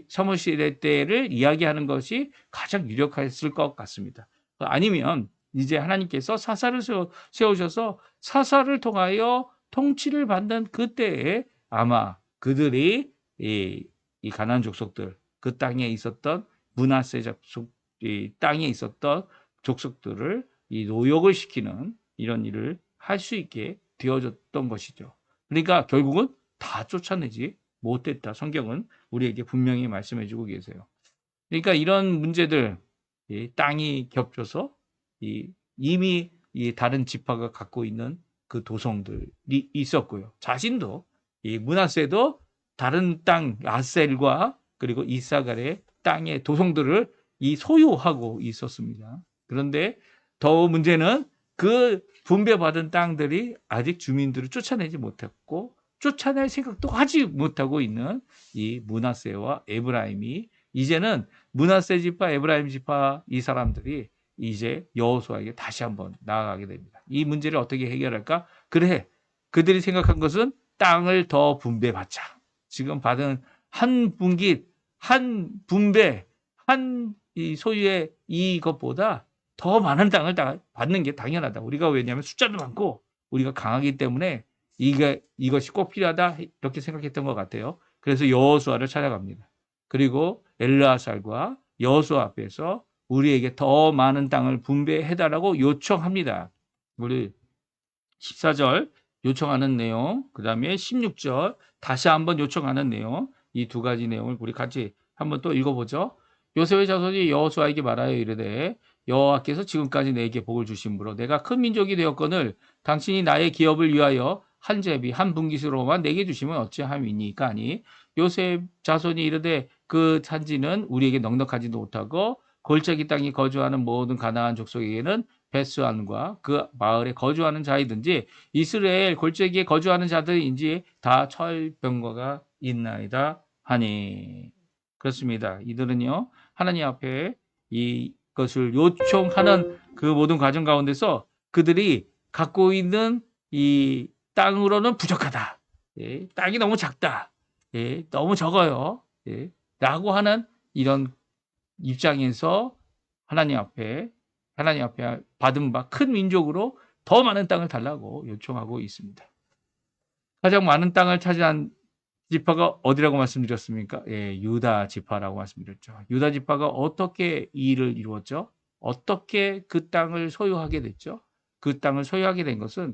S1: 사무엘 시대 때를 이야기하는 것이 가장 유력했을 것 같습니다. 아니면 이제 하나님께서 사사를 세우셔서 사사를 통하여 통치를 받는 그때에 아마 그들이 이 가나안 족속들 그 땅에 있었던 므낫세 족속 이 땅에 있었던 족속들을 이 노역을 시키는 이런 일을 할 수 있게 되어졌던 것이죠. 그러니까 결국은 다 쫓아내지 못했다. 성경은 우리에게 분명히 말씀해주고 계세요. 그러니까 이런 문제들 이 땅이 겹쳐서 이미 이 다른 지파가 갖고 있는 그 도성들이 있었고요. 자신도 이 므낫세도 다른 땅 아셀과 그리고 이사갈의 땅의 도성들을 소유하고 있었습니다. 그런데 더 문제는 그 분배받은 땅들이 아직 주민들을 쫓아내지 못했고 쫓아낼 생각도 하지 못하고 있는 이 므낫세와 에브라임이 이제는 므낫세 지파, 에브라임 지파 이 사람들이 이제 여호수아에게 다시 한번 나아가게 됩니다. 이 문제를 어떻게 해결할까? 그래, 그들이 생각한 것은 땅을 더 분배받자. 지금 받은 한 분기, 한 분배, 한 이 소유의 이것보다 더 많은 땅을 받는 게 당연하다. 우리가 왜냐하면 숫자도 많고 우리가 강하기 때문에 이것이 꼭 필요하다 이렇게 생각했던 것 같아요. 그래서 여호수아를 찾아갑니다. 그리고 엘르아살과 여호수아 앞에서 우리에게 더 많은 땅을 분배해달라고 요청합니다. 우리 14절 요청하는 내용, 그 다음에 16절 다시 한번 요청하는 내용, 이 두 가지 내용을 우리 같이 한번 또 읽어보죠. 요셉의 자손이 여호수아에게 말하여 이르되 여호와께서 지금까지 내게 복을 주심으로 내가 큰 민족이 되었거늘 당신이 나의 기업을 위하여 한 제비 한 분깃으로만 내게 주시면 어찌함이니까 하니 요셉 자손이 이르되 그 산지는 우리에게 넉넉하지도 못하고 골짜기 땅에 거주하는 모든 가나안 족속에게는 베스안과 그 마을에 거주하는 자이든지 이스라엘 골짜기에 거주하는 자들인지 다 철병거가 있나이다 하니. 그렇습니다. 이들은요 하나님 앞에 이것을 요청하는 그 모든 과정 가운데서 그들이 갖고 있는 이 땅으로는 부족하다. 예, 땅이 너무 작다. 예, 너무 적어요. 예, 라고 하는 이런 입장에서 하나님 앞에 받은 바 큰 민족으로 더 많은 땅을 달라고 요청하고 있습니다. 가장 많은 땅을 차지한 지파가 어디라고 말씀드렸습니까? 예, 유다 지파라고 말씀드렸죠. 유다 지파가 어떻게 이 일을 이루었죠? 어떻게 그 땅을 소유하게 됐죠? 그 땅을 소유하게 된 것은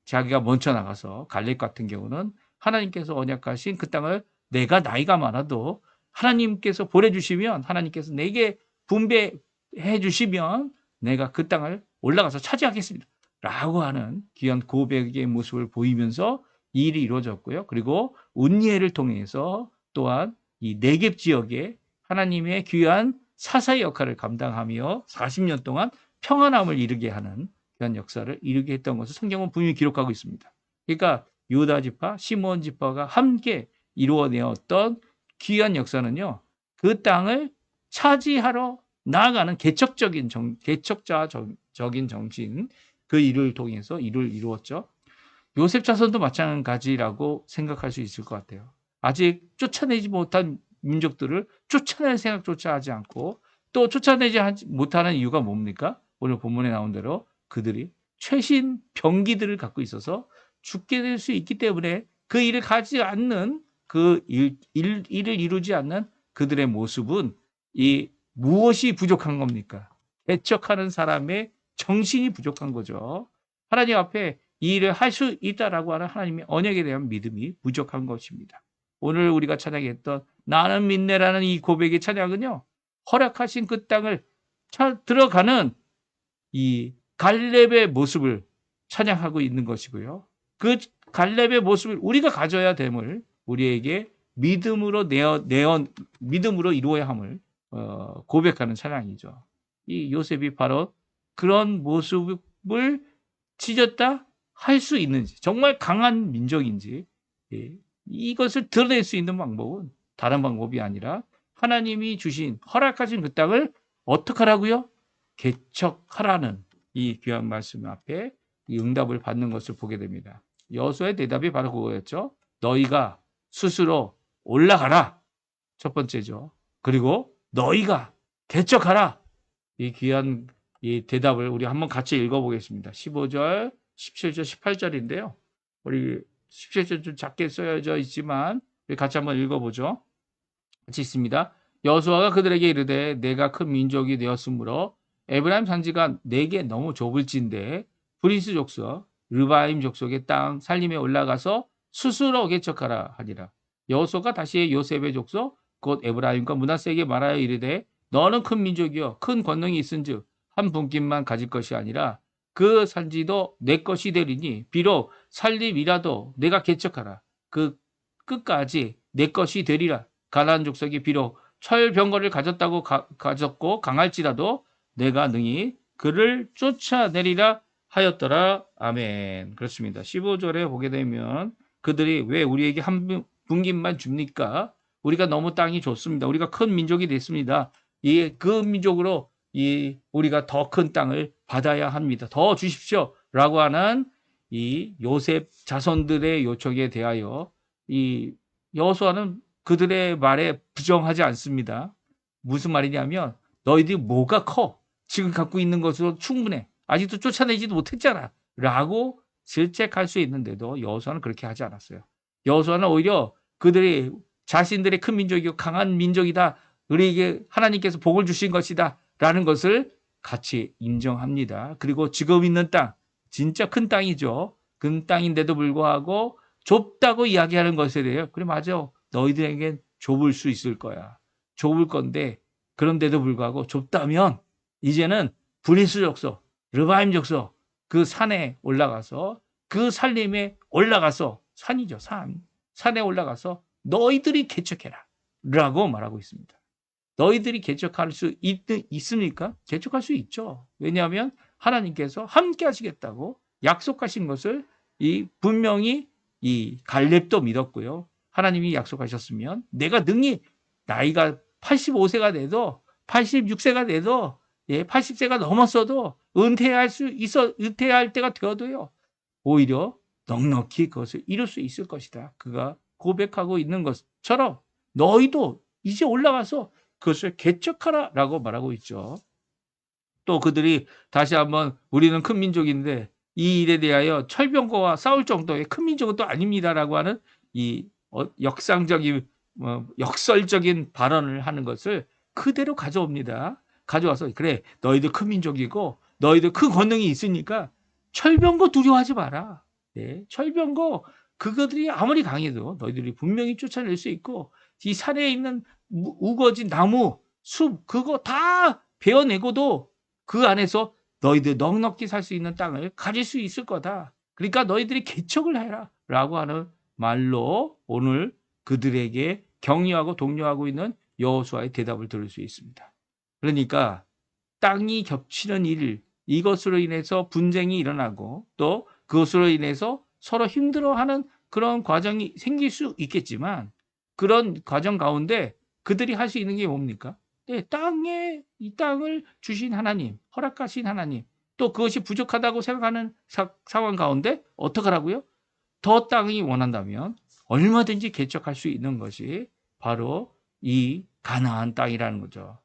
S1: 자기가 먼저 나가서 갈렙 같은 경우는 하나님께서 언약하신 그 땅을 내가 나이가 많아도 하나님께서 보내주시면 하나님께서 내게 분배해 주시면 내가 그 땅을 올라가서 차지하겠습니다. 라고 하는 귀한 고백의 모습을 보이면서 이 일이 이루어졌고요. 그리고 운니엘을 통해서 또한 이 네겝 지역에 하나님의 귀한 사사의 역할을 감당하며 40년 동안 평안함을 이루게 하는 귀한 역사를 이루게 했던 것을 성경은 분명히 기록하고 있습니다. 그러니까 유다 지파, 시므온 지파가 함께 이루어내었던 귀한 역사는요. 그 땅을 차지하러 나아가는 개척자적인 정신, 그 일을 통해서 일을 이루었죠. 요셉 자손도 마찬가지라고 생각할 수 있을 것 같아요. 아직 쫓아내지 못한 민족들을 쫓아낼 생각조차 하지 않고 또 쫓아내지 못하는 이유가 뭡니까? 오늘 본문에 나온 대로 그들이 최신 병기들을 갖고 있어서 죽게 될 수 있기 때문에 그 일을 가지 않는 그 일을 이루지 않는 그들의 모습은 이 무엇이 부족한 겁니까? 개척하는 사람의 정신이 부족한 거죠. 하나님 앞에 이 일을 할 수 있다라고 하는 하나님의 언약에 대한 믿음이 부족한 것입니다. 오늘 우리가 찬양했던 나는 믿네라는 이 고백의 찬양은요. 허락하신 그 땅을 들어가는 이 갈렙의 모습을 찬양하고 있는 것이고요. 그 갈렙의 모습을 우리가 가져야 됨을 우리에게 믿음으로 믿음으로 이루어야 함을 고백하는 찬양이죠. 이 요셉이 바로 그런 모습을 지졌다 할 수 있는지 정말 강한 민족인지 이것을 드러낼 수 있는 방법은 다른 방법이 아니라 하나님이 주신 허락하신 그 땅을 어떻게 하라고요? 개척하라는 이 귀한 말씀 앞에 이 응답을 받는 것을 보게 됩니다. 여호수아의 대답이 바로 그거였죠. 너희가 스스로 올라가라. 첫 번째죠. 그리고 너희가 개척하라. 이 귀한 이 대답을 우리 한번 같이 읽어보겠습니다. 15절, 17절, 18절인데요. 우리 17절 좀 작게 써져 있지만 우리 같이 한번 읽어보죠. 같이 있습니다. 여호수아가 그들에게 이르되 내가 큰 민족이 되었으므로 에브라임 산지가 내게 너무 좁을진데 브리스 족속, 르바임 족속의 땅 살림에 올라가서 스스로 개척하라 하니라. 여호수아가 다시 요셉의 족속 곧 에브라임과 므낫세에게 말하여 이르되 너는 큰 민족이요 큰 권능이 있은즉 한 분깃만 가질 것이 아니라 그 산지도 내 것이 되리니 비록 살림이라도 내가 개척하라. 그 끝까지 내 것이 되리라. 가나안 족속이 비록 철병거를 가졌고 강할지라도 내가 능히 그를 쫓아내리라 하였더라. 아멘. 그렇습니다. 15절에 보게 되면 그들이 왜 우리에게 한 분깃만 줍니까? 우리가 너무 땅이 좋습니다. 우리가 큰 민족이 됐습니다. 그 민족으로 우리가 더 큰 땅을 받아야 합니다. 더 주십시오. 라고 하는 이 요셉 자손들의 요청에 대하여 이 여호수아는 그들의 말에 부정하지 않습니다. 무슨 말이냐면 너희들이 뭐가 커? 지금 갖고 있는 것으로 충분해. 아직도 쫓아내지도 못했잖아. 라고 질책할 수 있는데도 여호수아는 그렇게 하지 않았어요. 여호수아는 오히려 그들이 자신들의 큰 민족이고 강한 민족이다. 우리에게 하나님께서 복을 주신 것이다. 라는 것을 같이 인정합니다. 그리고 지금 있는 땅, 진짜 큰 땅이죠. 큰 땅인데도 불구하고 좁다고 이야기하는 것에 대해 그래 맞아. 너희들에겐 좁을 수 있을 거야. 좁을 건데 그런데도 불구하고 좁다면 이제는 브리스 족속, 르바임 족속 그 산에 올라가서 그 산림에 올라가서 산이죠. 산에 올라가서 너희들이 개척해라 라고 말하고 있습니다. 너희들이 개척할 수 있습니까? 개척할 수 있죠. 왜냐하면 하나님께서 함께 하시겠다고 약속하신 것을 분명히 이 갈렙도 믿었고요. 하나님이 약속하셨으면 내가 능히 나이가 85세가 돼도 86세가 돼도 80세가 넘었어도 은퇴할 때가 되어도요. 오히려 넉넉히 그것을 이룰 수 있을 것이다. 그가 고백하고 있는 것처럼 너희도 이제 올라가서 그것을 개척하라라고 말하고 있죠. 또 그들이 다시 한번 우리는 큰 민족인데 이 일에 대하여 철병거와 싸울 정도의 큰 민족은 또 아닙니다라고 하는 이 역설적인 발언을 하는 것을 그대로 가져옵니다. 가져와서 그래 너희들 큰 민족이고 너희들 큰 권능이 있으니까 철병거 두려워하지 마라. 네, 철병거 그들이 아무리 강해도 너희들이 분명히 쫓아낼 수 있고 이 산에 있는 우거진 나무, 숲 그거 다 베어내고도 그 안에서 너희들 넉넉히 살 수 있는 땅을 가질 수 있을 거다. 그러니까 너희들이 개척을 해라 라고 하는 말로 오늘 그들에게 격려하고 독려하고 있는 여호수아의 대답을 들을 수 있습니다. 그러니까 땅이 겹치는 일, 이것으로 인해서 분쟁이 일어나고 또 그것으로 인해서 서로 힘들어하는 그런 과정이 생길 수 있겠지만 그런 과정 가운데 그들이 할 수 있는 게 뭡니까? 네, 이 땅을 주신 하나님, 허락하신 하나님, 또 그것이 부족하다고 생각하는 상황 가운데 어떻게 하라고요? 더 땅이 원한다면 얼마든지 개척할 수 있는 것이 바로 이 가나안 땅이라는 거죠.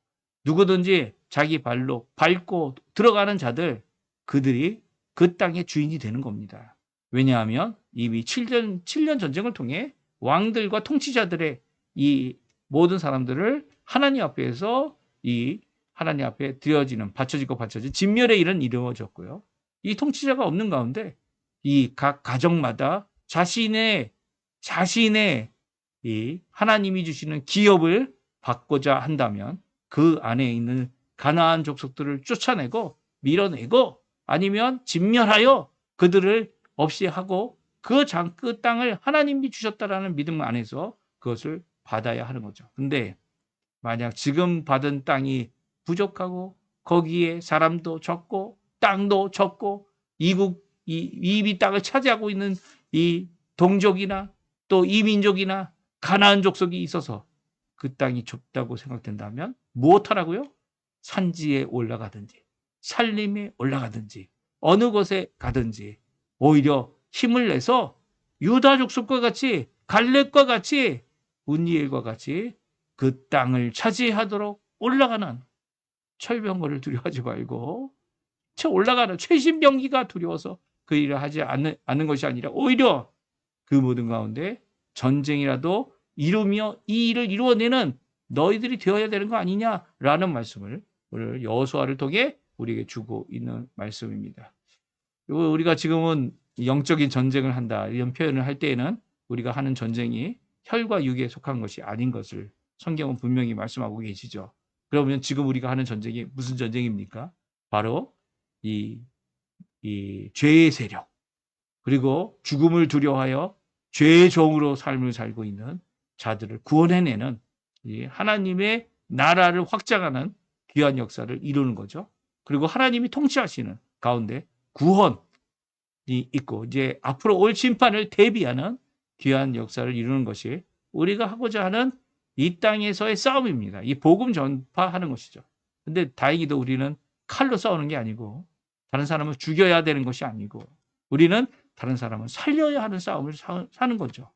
S1: 누구든지 자기 발로 밟고 들어가는 자들, 그들이 그 땅의 주인이 되는 겁니다. 왜냐하면 이미 7년 전쟁을 통해 왕들과 통치자들의 이 모든 사람들을 하나님 앞에서 하나님 앞에 바쳐지고 바쳐진 진멸의 일은 이루어졌고요. 이 통치자가 없는 가운데 이 각 가정마다 자신의 이 하나님이 주시는 기업을 받고자 한다면 그 안에 있는 가나안 족속들을 쫓아내고 밀어내고 아니면 진멸하여 그들을 없이 하고 그 땅을 하나님이 주셨다라는 믿음 안에서 그것을 받아야 하는 거죠. 근데 만약 지금 받은 땅이 부족하고 거기에 사람도 적고 땅도 적고 이미 땅을 차지하고 있는 이 동족이나 또 이민족이나 가나안 족속이 있어서 그 땅이 좁다고 생각된다면 무엇하라고요? 산지에 올라가든지 산림에 올라가든지 어느 곳에 가든지 오히려 힘을 내서 유다 족속과 같이 갈렙과 같이 운니엘과 같이 그 땅을 차지하도록 올라가는 철병거를 두려워하지 말고 올라가는 최신병기가 두려워서 그 일을 하지 않는 것이 아니라 오히려 그 모든 가운데 전쟁이라도 이루며 이 일을 이루어내는 너희들이 되어야 되는 거 아니냐라는 말씀을 오늘 여호수아를 통해 우리에게 주고 있는 말씀입니다. 그리고 우리가 지금은 영적인 전쟁을 한다 이런 표현을 할 때에는 우리가 하는 전쟁이 혈과 육에 속한 것이 아닌 것을 성경은 분명히 말씀하고 계시죠. 그러면 지금 우리가 하는 전쟁이 무슨 전쟁입니까? 바로 이 죄의 세력 그리고 죽음을 두려워하여 죄의 종으로 삶을 살고 있는 자들을 구원해내는 이 하나님의 나라를 확장하는 귀한 역사를 이루는 거죠. 그리고 하나님이 통치하시는 가운데 구원이 있고 이제 앞으로 올 심판을 대비하는 귀한 역사를 이루는 것이 우리가 하고자 하는 이 땅에서의 싸움입니다. 이 복음 전파하는 것이죠. 근데 다행히도 우리는 칼로 싸우는 게 아니고 다른 사람을 죽여야 되는 것이 아니고 우리는 다른 사람을 살려야 하는 싸움을 사는 거죠.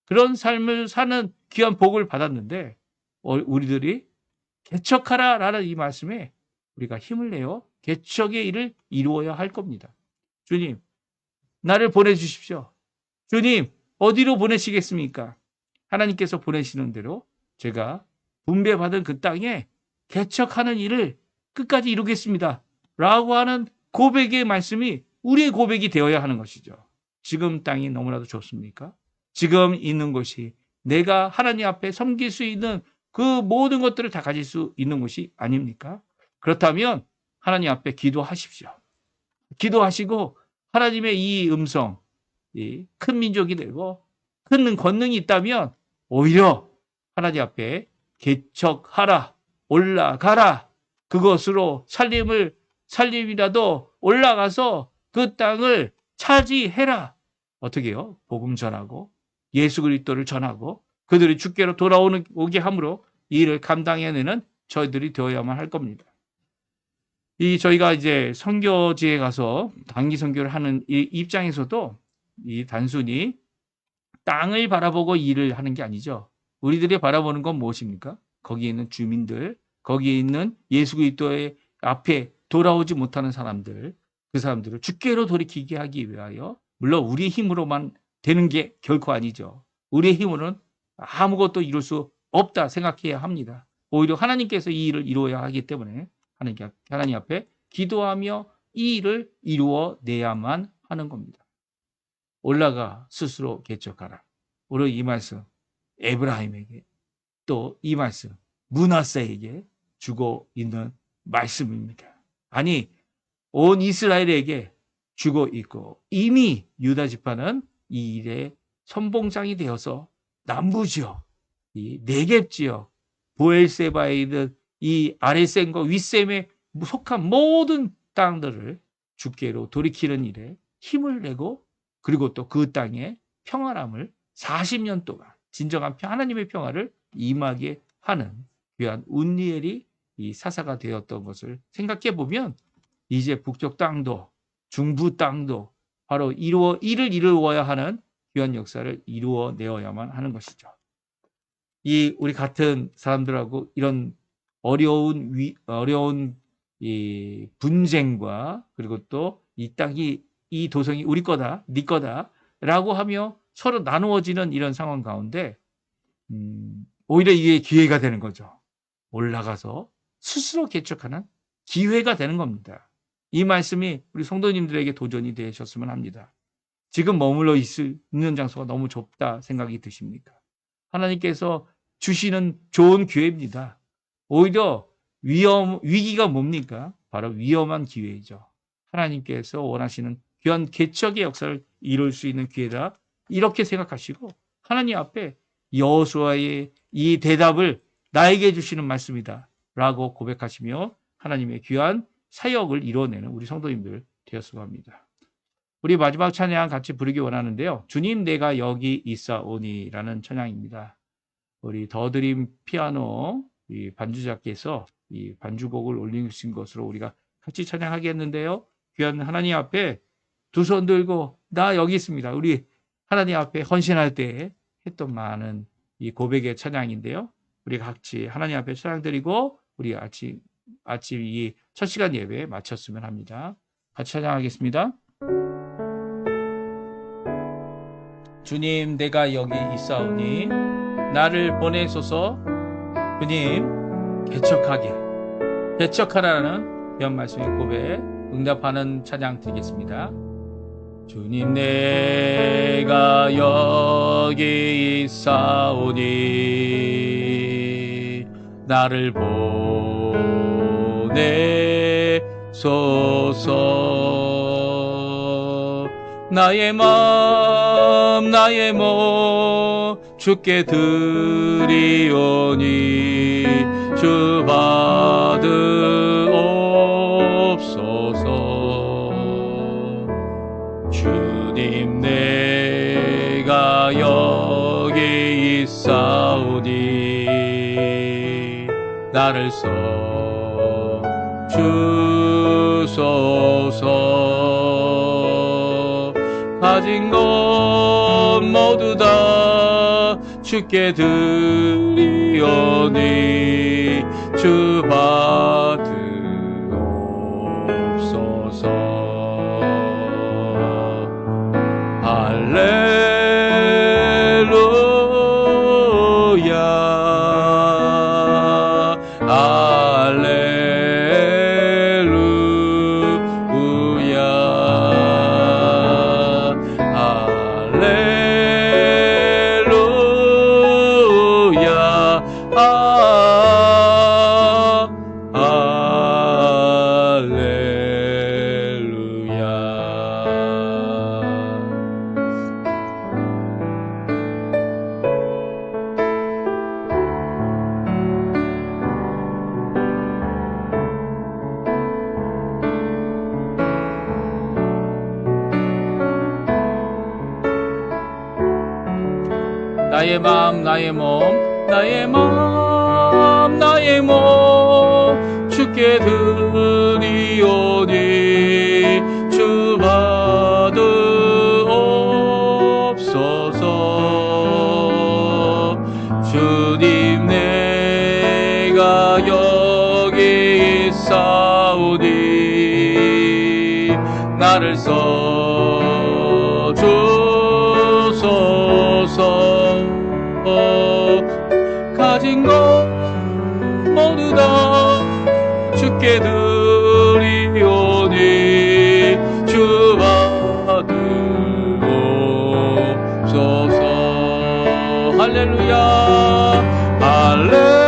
S1: 그런 삶을 사는 귀한 복을 받았는데 우리들이 개척하라라는 이 말씀에 우리가 힘을 내어 개척의 일을 이루어야 할 겁니다. 주님, 나를 보내주십시오. 주님, 어디로 보내시겠습니까? 하나님께서 보내시는 대로 제가 분배받은 그 땅에 개척하는 일을 끝까지 이루겠습니다. 라고 하는 고백의 말씀이 우리의 고백이 되어야 하는 것이죠. 지금 땅이 너무나도 좋습니까? 지금 있는 곳이 내가 하나님 앞에 섬길 수 있는 그 모든 것들을 다 가질 수 있는 곳이 아닙니까? 그렇다면 하나님 앞에 기도하십시오. 기도하시고 하나님의 이 음성, 이 큰 민족이 되고 큰 권능이 있다면 오히려 하나님 앞에 개척하라, 올라가라. 그것으로 살림이라도 올라가서 그 땅을 차지해라. 어떻게 해요? 복음 전하고 예수 그리스도를 전하고 그들이 주께로 오게 함으로 이 일을 감당해내는 저희들이 되어야만 할 겁니다. 저희가 이제 선교지에 가서 단기 선교를 하는 이 입장에서도 이 단순히 땅을 바라보고 일을 하는 게 아니죠. 우리들이 바라보는 건 무엇입니까? 거기에 있는 주민들, 거기에 있는 예수 그리스도의 앞에 돌아오지 못하는 사람들, 그 사람들을 주께로 돌이키게 하기 위하여 물론 우리의 힘으로만 되는 게 결코 아니죠. 우리의 힘으로는 아무것도 이룰 수 없다 생각해야 합니다. 오히려 하나님께서 이 일을 이루어야 하기 때문에 하나님 앞에 기도하며 이 일을 이루어내야만 하는 겁니다. 올라가 스스로 개척하라. 오늘 이 말씀 에브라임에게 또 이 말씀 므낫세에게 주고 있는 말씀입니다. 아니 온 이스라엘에게 주고 있고 이미 유다 지파는 이 일의 선봉장이 되어서 남부지역, 이 네겝 지역, 보엘세바에 있는 이 아랫셈과 윗셈에 속한 모든 땅들을 주께로 돌이키는 일에 힘을 내고 그리고 또 그 땅에 평안함을 40년 동안 진정한 하나님의 평화를 임하게 하는 귀한 운니엘이 이 사사가 되었던 것을 생각해 보면 이제 북쪽 땅도 중부 땅도 바로 이를 이루어야 하는 귀한 역사를 이루어내어야만 하는 것이죠. 우리 같은 사람들하고 이런 어려운 이 분쟁과 그리고 또 이 땅이 이 도성이 우리 거다, 네 거다라고 하며 서로 나누어지는 이런 상황 가운데 오히려 이게 기회가 되는 거죠. 올라가서 스스로 개척하는 기회가 되는 겁니다. 이 말씀이 우리 성도님들에게 도전이 되셨으면 합니다. 지금 머물러 있는 장소가 너무 좁다 생각이 드십니까? 하나님께서 주시는 좋은 기회입니다. 오히려 위기가 뭡니까? 바로 위험한 기회이죠. 하나님께서 원하시는 귀한 개척의 역사를 이룰 수 있는 기회다. 이렇게 생각하시고 하나님 앞에 여호수아의 이 대답을 나에게 주시는 말씀이다. 라고 고백하시며 하나님의 귀한 사역을 이뤄내는 우리 성도님들 되었으면 합니다. 우리 마지막 찬양 같이 부르기 원하는데요. 주님 내가 여기 있사오니 라는 찬양입니다. 우리 더드림 피아노 이 반주자께서 이 반주곡을 올리신 것으로 우리가 같이 찬양하겠는데요. 귀한 하나님 앞에 두 손 들고 나 여기 있습니다. 우리 하나님 앞에 헌신할 때 했던 많은 이 고백의 찬양인데요. 우리 같이 하나님 앞에 찬양 드리고 우리 아침 이 첫 시간 예배 마쳤으면 합니다. 같이 찬양하겠습니다. 주님 내가 여기 있사오니 나를 보내소서. 주님 개척하라는 귀한 말씀의 고백 응답하는 찬양 드리겠습니다. 주님 내가 여기 있사오니 나를 보내소서. 나의 마음 나의 몸 주께 드리오니 주 받으옵소서. 주님 내가 여기 있사오니 나를 써 주소서. 가진 것 모두 다 주께 드리오니 주 받으옵소서. 할렐루야 할렐루야 할렐루야 나의 마음 나의 몸 나의 마음 나의 몸 주께 드리오니 주 받으옵소서. 주님 내가 여기 있사오니 나를 써 주소서. 가진 것 모두 다 주께 드리오니 주 받으옵소서. 할렐루야 할렐루야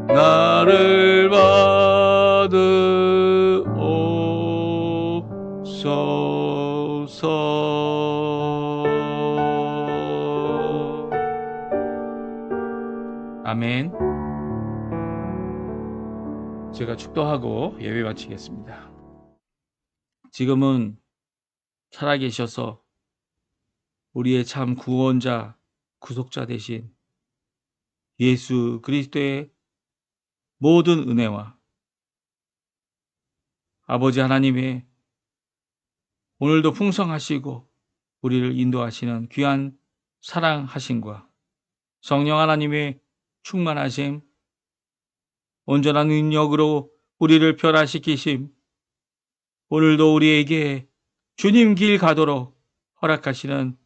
S1: 나를 받으옵소서. 아멘. 제가 축도하고 예배 마치겠습니다. 지금은 살아계셔서 우리의 참 구원자, 구속자 되신 예수 그리스도의 모든 은혜와 아버지 하나님의 오늘도 풍성하시고 우리를 인도하시는 귀한 사랑하심과 성령 하나님의 충만하심, 온전한 능력으로 우리를 변화시키심, 오늘도 우리에게 주님 길 가도록 허락하시는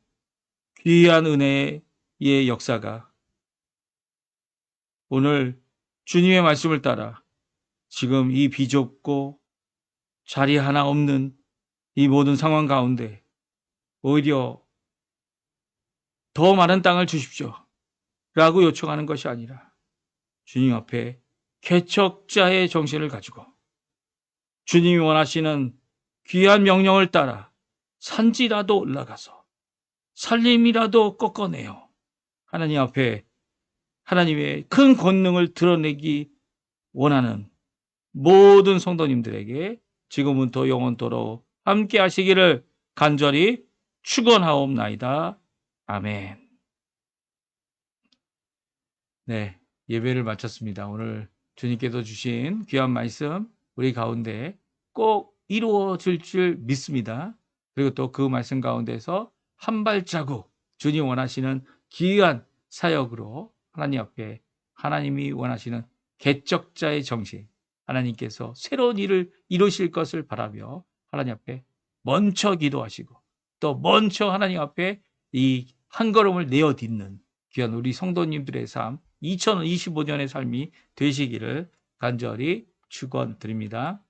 S1: 귀한 은혜의 역사가 오늘 주님의 말씀을 따라 지금 이 비좁고 자리 하나 없는 이 모든 상황 가운데 오히려 더 많은 땅을 주십시오 라고 요청하는 것이 아니라 주님 앞에 개척자의 정신을 가지고 주님이 원하시는 귀한 명령을 따라 산지라도 올라가서 살림이라도 꺾어내어 하나님 앞에 하나님의 큰 권능을 드러내기 원하는 모든 성도님들에게 지금부터 영원토록 함께 하시기를 간절히 축원하옵나이다. 아멘. 네, 예배를 마쳤습니다. 오늘 주님께서 주신 귀한 말씀 우리 가운데 꼭 이루어질 줄 믿습니다. 그리고 또 그 말씀 가운데서 한 발자국 주님 원하시는 귀한 사역으로 하나님 앞에 하나님이 원하시는 개척자의 정신, 하나님께서 새로운 일을 이루실 것을 바라며 하나님 앞에 먼저 기도하시고 또 먼저 하나님 앞에 이 한 걸음을 내어딛는 귀한 우리 성도님들의 삶 2025년의 삶이 되시기를 간절히 축원드립니다.